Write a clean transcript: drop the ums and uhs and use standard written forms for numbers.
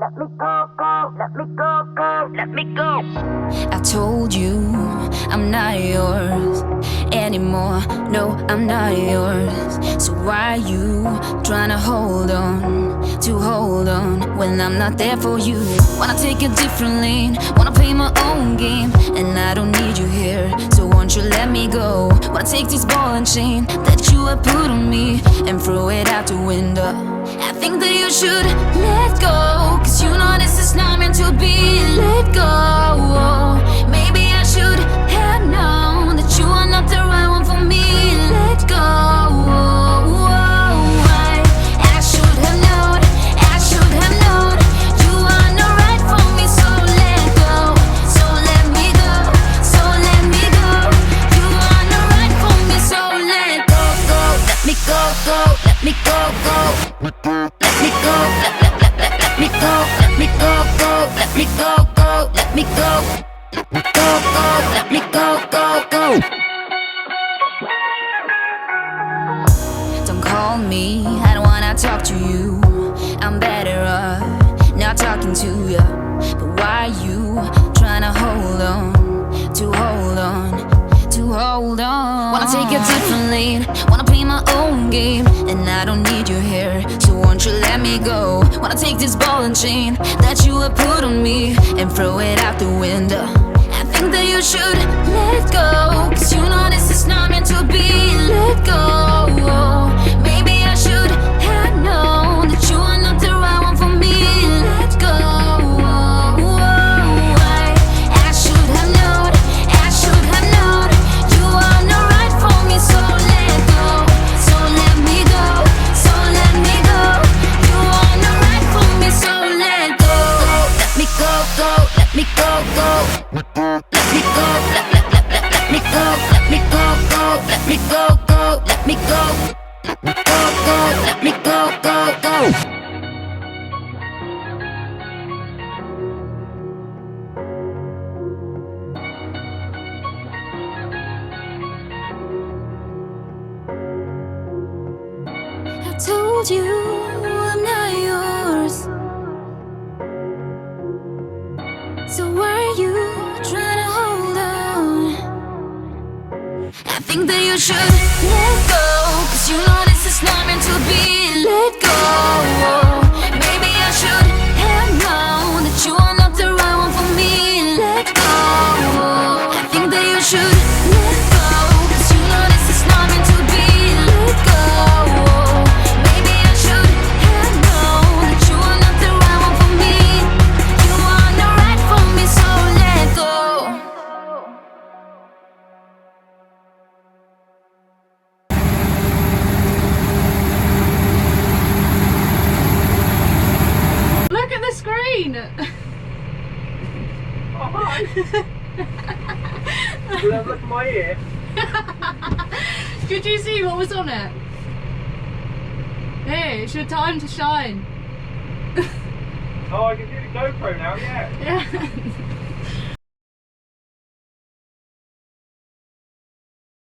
Let me go, go, let me go, go, let me go. I told you I'm not yours anymore. No, I'm not yours. So why you trying to hold on when I'm not there for you? Wanna take a different lane, wanna play my own game, and I don't need you here, so won't you let me go? Wanna take this ball and chain that you have put on me and throw it out the window. I think that you should let go, cause you know this is not meant to be. Let go. Maybe I should have known that you are not the right one for me. Let go. I should have known, I should have known you are not right for me. So let go, so let me go, so let me go. You are not right for me, so let go, go. Let me go, go, let me go, go. Let me go, let me go, let me go, go. Let me go, go, let me go. Go, go, let me go, go, go. Don't call me, I don't wanna talk to you. I'm better off not talking to you. But why you tryna hold on, to hold on, to hold on? Wanna take a different lane, wanna play my own game, and I don't need you here, so won't you let me go? Wanna take this ball and chain that you have put on me and throw it out the window. I think that you should let go, cause you know this is not meant to be. Let go. Maybe I should have known that you are not the right one for me. Let go. I should have known, I should have known you are not right for me. So let go, so let me go, so let me go. You are not right for me, so let go. Let me go, go, let me go, go. Let me go, let me go, let me go, go. Let me go, go, let me go. Go, go, let me go, go, go. I told you I'm not yours, so why are you trying to hold on? I think that you should let go, cause you know this is not meant to be. Let go. Maybe I should have known that you are not the right one for me. Let go. I think that you should let go, cause you know this is not meant to be. Let go. Maybe I should have known that you are not the right one for me. You are not right for me, so let go. Look at the screen! Oh, hi. Look at my ear. Could you see what was on it? Hey, it's your time to shine. Oh, I can see the GoPro now, yeah. Yeah.